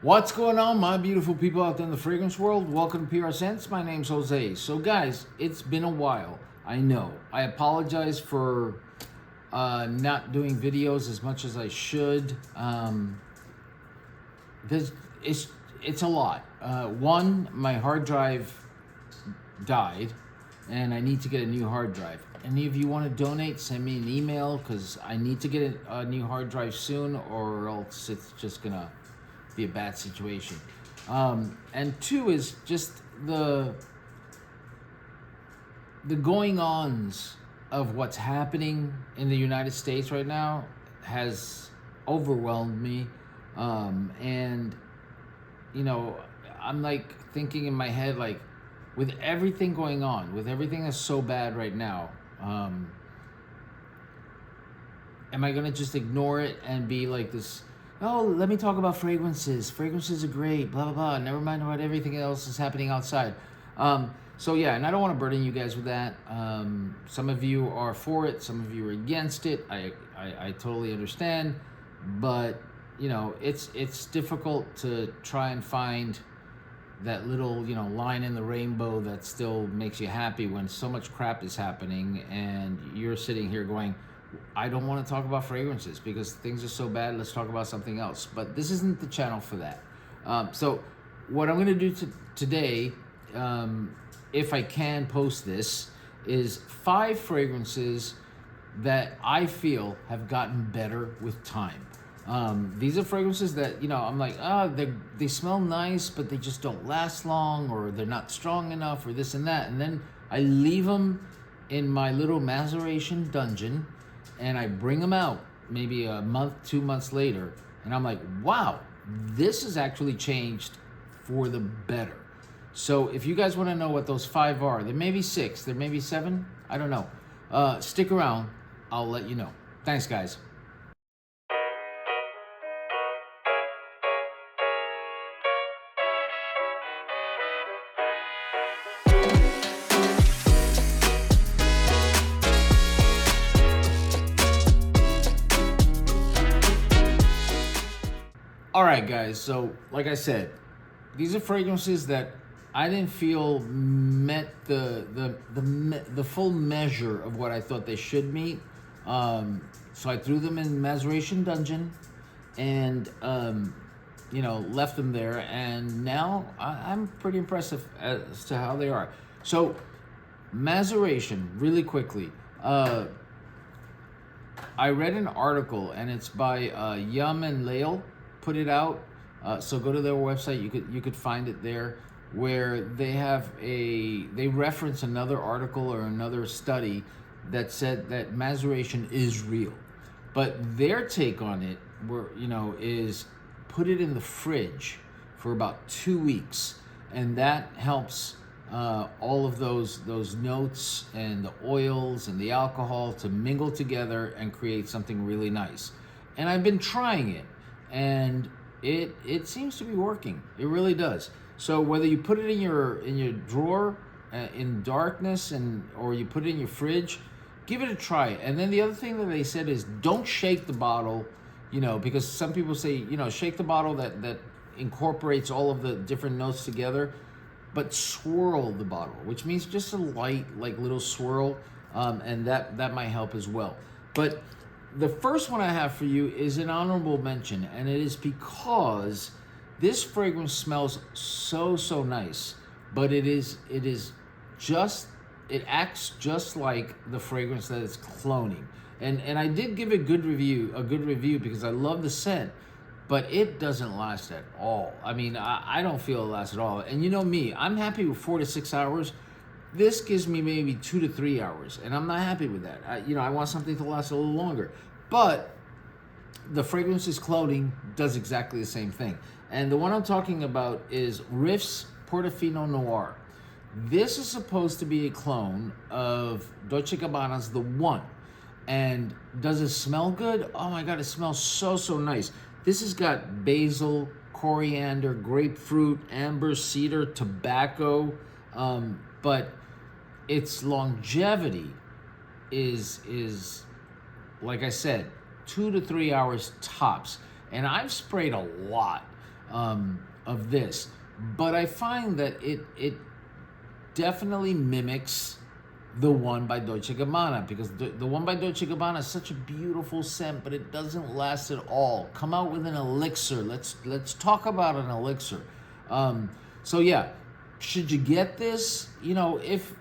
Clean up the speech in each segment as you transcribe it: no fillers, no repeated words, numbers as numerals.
What's going on, my beautiful people out there in the fragrance world? Welcome to PR Scents. My name's Jose. So guys, it's been a while. I know. I apologize for not doing videos as much as I should. It's a lot. One, my hard drive died and I need to get a new hard drive. Any of you want to donate, send me an email because I need to get a new hard drive soon, or else it's just gonna be a bad situation. And two is just the going-ons of what's happening in the United States right now has overwhelmed me. And you know, I'm like thinking in my head, like, with everything going on, with everything that's so bad right now, am I gonna just ignore it and be like this, oh, let me talk about fragrances. Fragrances are great, blah, blah, blah. Never mind about everything else that's happening outside. So yeah, and I don't want to burden you guys with that. Some of you are for it, some of you are against it. I totally understand, but you know, it's difficult to try and find that little, you know, line in the rainbow that still makes you happy when so much crap is happening and you're sitting here going, I don't want to talk about fragrances because things are so bad. Let's talk about something else. But this isn't the channel for that. So what I'm going to do today, if I can post this, is 5 fragrances that I feel have gotten better with time. These are fragrances that, you know, I'm like, they smell nice, but they just don't last long, or they're not strong enough, or this and that. And then I leave them in my little maceration dungeon, and I bring them out maybe a month, 2 months later, and I'm like, wow, this has actually changed for the better. So if you guys want to know what those 5 are, there may be 6, there may be 7, I don't know. Stick around, I'll let you know. Thanks, guys. All right, guys, so like I said, these are fragrances that I didn't feel met the full measure of what I thought they should meet. So I threw them in maceration dungeon and you know, left them there, and now I'm pretty impressed as to how they are. So maceration, really quickly. I read an article, and it's by Yum and Lael. Put it out, so go to their website. You could find it there, where they reference another article or another study that said that maceration is real, but their take on it, is put it in the fridge for about 2 weeks, and that helps all of those notes and the oils and the alcohol to mingle together and create something really nice. And I've been trying it, and it seems to be working. It really does. So whether you put it in your drawer in darkness, or you put it in your fridge, give it a try. And then the other thing that they said is, don't shake the bottle, you know, because some people say, you know, shake the bottle that incorporates all of the different notes together, but swirl the bottle, which means just a light, like, little swirl, and that might help as well. But the first one I have for you is an honorable mention, and it is because this fragrance smells so nice, but it acts just like the fragrance that it's cloning. And I did give a good review because I love the scent, but it doesn't last at all. I mean, I don't feel it lasts at all. And you know me, I'm happy with 4 to 6 hours. This gives me maybe 2 to 3 hours, and I'm not happy with that. I want something to last a little longer. But the fragrance's cloning does exactly the same thing. And the one I'm talking about is Riff's Portofino Noir. This is supposed to be a clone of Dolce & Gabbana's The One. And does it smell good? Oh my God, it smells so nice. This has got basil, coriander, grapefruit, amber, cedar, tobacco, but its longevity is like I said, 2 to 3 hours tops. And I've sprayed a lot. of this. But I find that it definitely mimics the one by Dolce & Gabbana, because the one by Dolce & Gabbana is such a beautiful scent, but it doesn't last at all. Come out with an elixir. Let's talk about an elixir. So yeah, should you get this? You know, if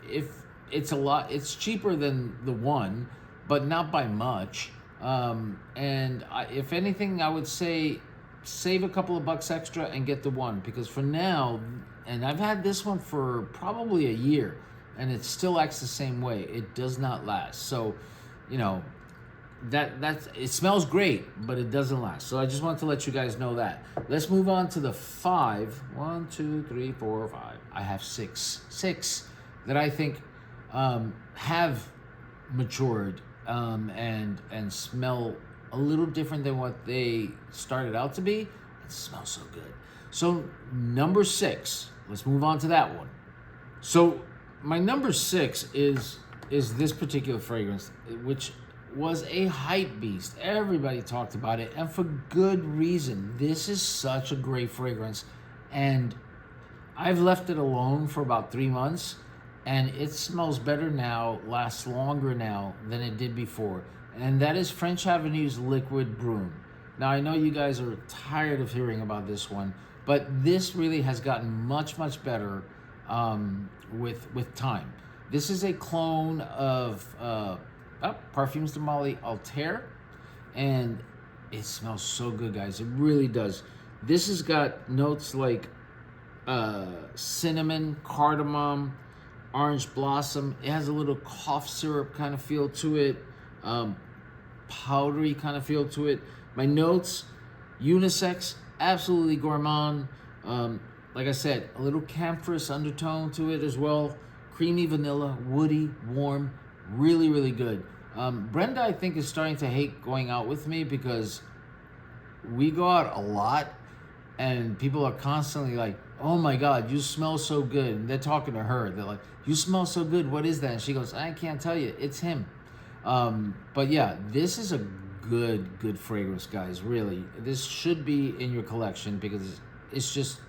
it's a lot, it's cheaper than the one, but not by much. If anything, I would say save a couple of bucks extra and get the one, because for now, and I've had this one for probably a year, and it still acts the same way. It does not last. So, you know, it smells great, but it doesn't last. So I just wanted to let you guys know that. Let's move on to the 5. 1, 2, 3, 4, 5. I have six that I think have matured and smell a little different than what they started out to be. It smells so good. So number 6, let's move on to that one. So my number 6 is this particular fragrance, which was a hype beast. Everybody talked about it, and for good reason. This is such a great fragrance, and I've left it alone for about 3 months, and it smells better now, lasts longer now than it did before. And that is French Avenue's Liquid Broom. Now, I know you guys are tired of hearing about this one, but this really has gotten much, much better with time. This is a clone of Parfums de Mali Altair, and it smells so good, guys. It really does. This has got notes like cinnamon, cardamom, orange blossom. It has a little cough syrup kind of feel to it, powdery kind of feel to it. My notes, unisex, absolutely gourmand. Like I said, a little camphorous undertone to it as well. Creamy vanilla, woody, warm, really, really good. Brenda, I think, is starting to hate going out with me because we go out a lot and people are constantly like, oh my God, you smell so good. And they're talking to her. They're like, you smell so good. What is that? And she goes, I can't tell you. It's him. But yeah, this is a good fragrance, guys. Really, this should be in your collection because it's just,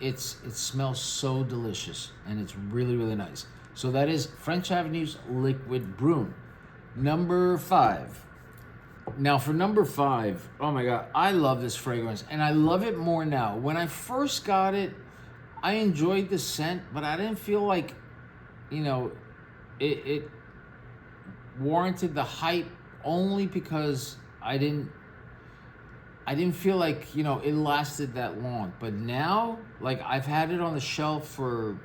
it smells so delicious and it's really, really nice. So that is French Avenue's Liquid Broom. Number 5. Now for number 5, oh my God, I love this fragrance, and I love it more now. When I first got it, I enjoyed the scent, but I didn't feel like, you know, it warranted the hype, only because I didn't feel like, you know, it lasted that long. But now, like, I've had it on the shelf for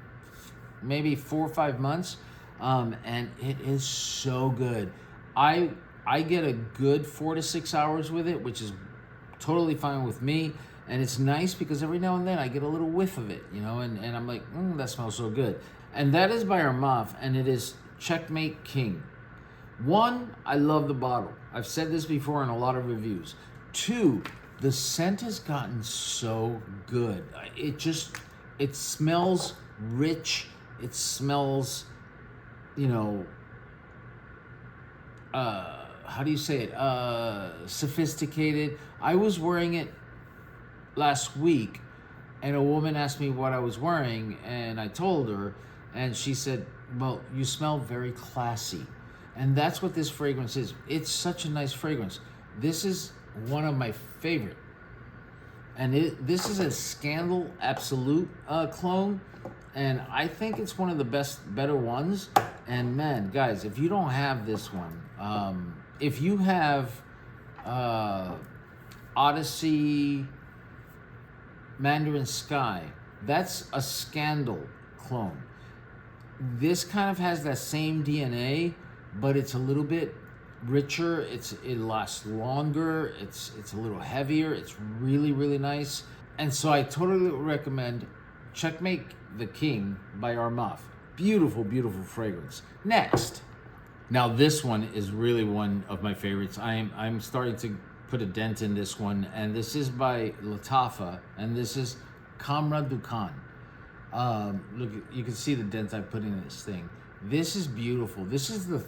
maybe 4 or 5 months, and it is so good. I get a good 4 to 6 hours with it, which is totally fine with me. And it's nice because every now and then I get a little whiff of it, you know, and I'm like, that smells so good. And that is by Armaf, and it is Checkmate King. 1, I love the bottle. I've said this before in a lot of reviews. 2, the scent has gotten so good. It smells rich. It smells, you know, how do you say it? Sophisticated. I was wearing it last week, and a woman asked me what I was wearing, and I told her, and she said, well, you smell very classy. And that's what this fragrance is. It's such a nice fragrance. This is one of my favorite. And this is a Scandal Absolute clone, and I think it's one of the better ones. And man, guys, if you don't have this one, if you have Odyssey, Mandarin Sky, that's a Scandal clone. This kind of has that same DNA, but it's a little bit richer. It lasts longer. It's a little heavier. It's really, really nice. And so I totally recommend Checkmate the King by Armaf. Beautiful, beautiful fragrance. Next. Now this one is really one of my favorites. I'm starting to put a dent in this one, and this is by Latafa, and this is Kamra Dukan. Look, you can see the dent I put in this thing. This is beautiful. This is the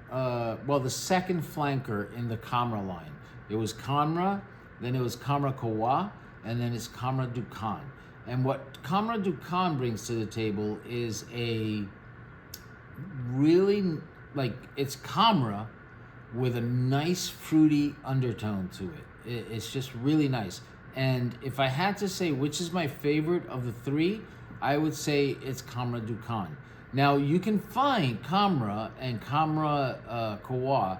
the second flanker in the Kamra line. It was Kamra, then it was Kamra Kawa, and then it's Kamra Dukan. And what Kamra Dukan brings to the table is a really, like, it's Kamra with a nice fruity undertone to it. It's just really nice. And if I had to say which is my favorite of the three, I would say it's Kamra Dukan. Now, you can find Kamra and Kamra Kawa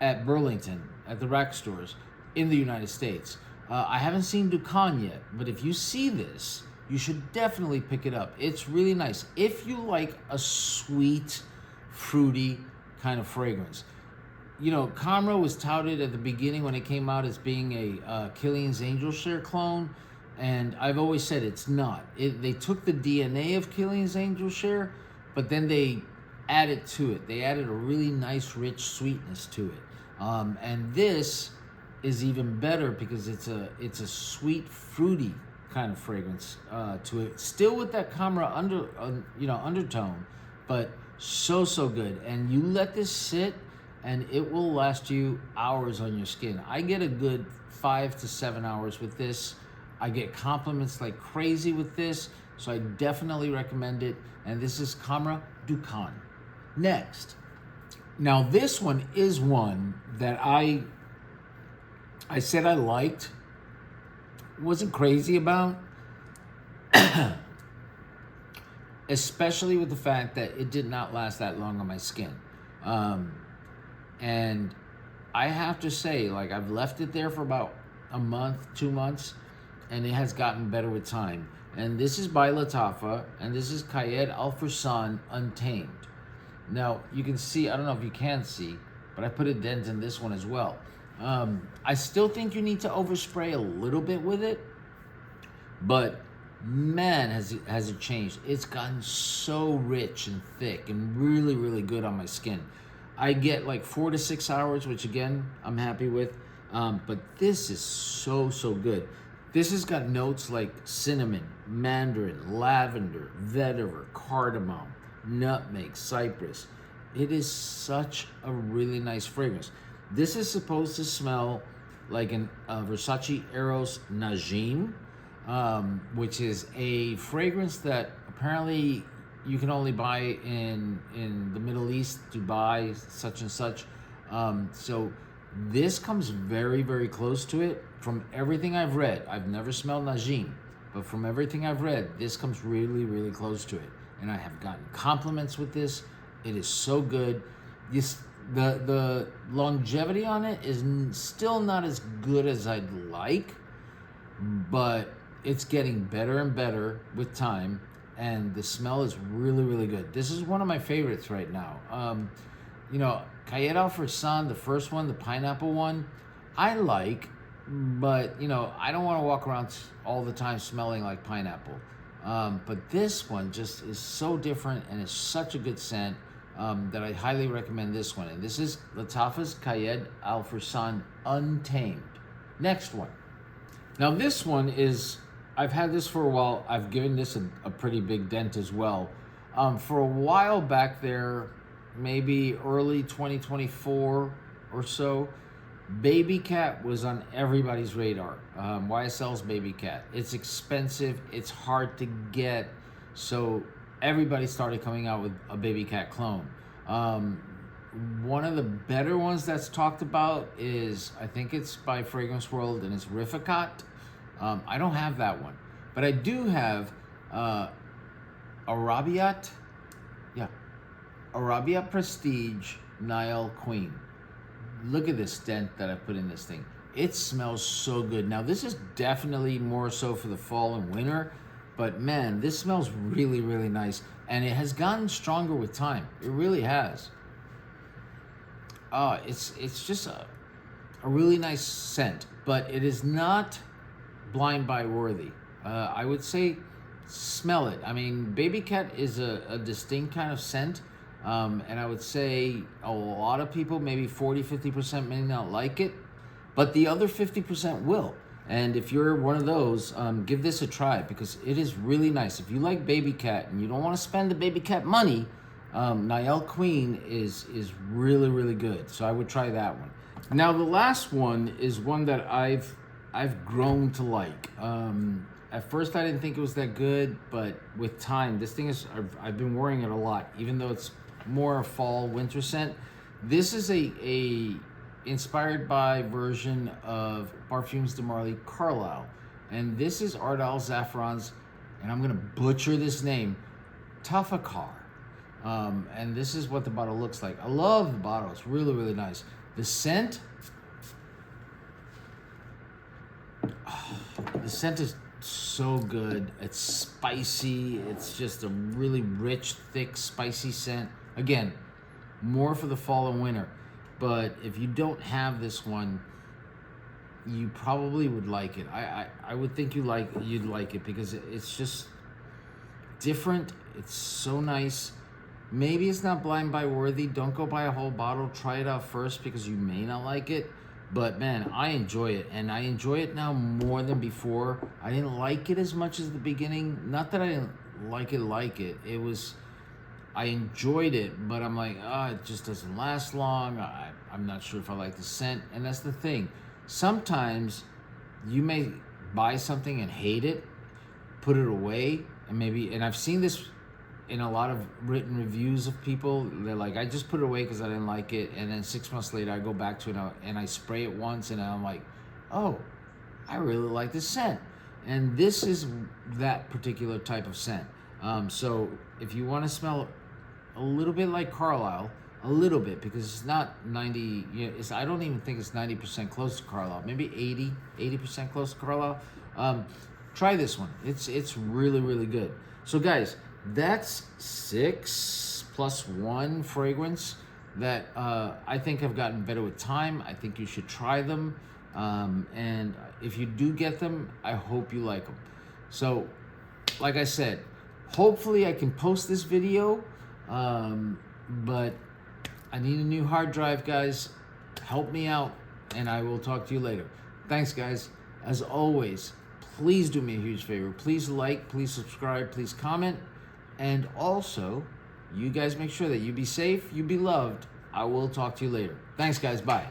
at Burlington, at the rack stores in the United States. I haven't seen Dukan yet, but if you see this, you should definitely pick it up. It's really nice. If you like a sweet, fruity kind of fragrance. You know, Kamra was touted at the beginning when it came out as being a Killian's Angel Share clone, and I've always said it's not. They took the DNA of Killian's Angel Share, but then they added to it. They added a really nice, rich sweetness to it. And this is even better because it's a sweet, fruity kind of fragrance to it. Still with that Kamra undertone, but so good. And you let this sit, and it will last you hours on your skin. I get a good 5 to 7 hours with this. I get compliments like crazy with this, so I definitely recommend it. And this is Kamra Dukan. Next. Now this one is one that I said I liked, wasn't crazy about, especially with the fact that it did not last that long on my skin. And I have to say, like, I've left it there for about a month, 2 months, and it has gotten better with time. And this is by Latafa, and this is Kayed Al Fursan Untamed. Now, you can see, I don't know if you can see, but I put a dent in this one as well. I still think you need to overspray a little bit with it, but man, has it changed. It's gotten so rich and thick and really good on my skin. I get like 4 to 6 hours, which again, I'm happy with. But this is so good. This has got notes like cinnamon, mandarin, lavender, vetiver, cardamom, nutmeg, cypress. It is such a really nice fragrance. This is supposed to smell like an Rasasi Eros Najim, which is a fragrance that apparently you can only buy in the Middle East, Dubai, such and such. So this comes very close to it. From everything I've read, I've never smelled Najim, but from everything I've read, this comes really close to it. And I have gotten compliments with this. It is so good. The longevity on it is still not as good as I'd like, but it's getting better and better with time, and the smell is really good. This is one of my favorites right now. You know, Kayed Al Fursan, the first one, the pineapple one, I like, but you know, I don't want to walk around all the time smelling like pineapple. But this one just is so different, and it's such a good scent that I highly recommend this one. And this is Latafa's Kayed Al Fursan Untamed. Next one. Now this one is, I've had this for a while. I've given this a pretty big dent as well. For a while back there, maybe early 2024 or so, Baby Cat was on everybody's radar. YSL's Baby Cat. It's expensive. It's hard to get. So everybody started coming out with a Baby Cat clone. One of the better ones that's talked about is, I think it's by Fragrance World, and it's Rificat. I don't have that one, but I do have Arabiat Prestige Nile Queen. Look at this dent that I put in this thing. It smells so good. Now this is definitely more so for the fall and winter, but man, this smells really nice, and it has gotten stronger with time. It really has. It's just a really nice scent, but it is not blind buy worthy. I would say smell it. I mean, Baby Cat is a distinct kind of scent, and I would say a lot of people, maybe 40-50% may not like it, but the other 50% will. And if you're one of those, give this a try, because it is really nice. If you like Baby Cat and you don't want to spend the Baby Cat money, Nile Queen is really good. So I would try that one. Now the last one is one that I've I've grown to like. At first, I didn't think it was that good, but with time, this thing is, I've been wearing it a lot, even though it's more a fall winter scent. This is a inspired by version of Parfums de Marly Carlisle. And this is Ardal Zafran's, and I'm gonna butcher this name, Tafacar. And this is what the bottle looks like. I love the bottle, it's really, really nice. The scent, the scent is so good. It's spicy. It's just a really rich, thick, spicy scent. Again, more for the fall and winter. But if you don't have this one, you probably would like it. I would think you'd like it because it's just different. It's so nice. Maybe it's not blind buy worthy. Don't go buy a whole bottle. Try it out first because you may not like it. But man, I enjoy it, and I enjoy it now more than before. I didn't like it as much as the beginning. Not that I didn't like it. It was, I enjoyed it, but I'm like, it just doesn't last long. I'm not sure if I like the scent, and that's the thing. Sometimes you may buy something and hate it, put it away, and I've seen this in a lot of written reviews of people. They're like, I just put it away because I didn't like it, and then 6 months later I go back to it and I spray it once, and I'm like, oh, I really like this scent. And this is that particular type of scent. So if you want to smell a little bit like Carlisle, a little bit, because it's not 90, I don't even think it's 90% close to Carlisle, maybe 80% close to Carlisle. Try this one. It's really, really good. So guys, that's 6 + 1 fragrance that I think have gotten better with time. I think you should try them. And if you do get them, I hope you like them. So, like I said, hopefully I can post this video, but I need a new hard drive, guys. Help me out, and I will talk to you later. Thanks, guys. As always, please do me a huge favor. Please like, please subscribe, please comment. And also, you guys make sure that you be safe, you be loved. I will talk to you later. Thanks, guys. Bye.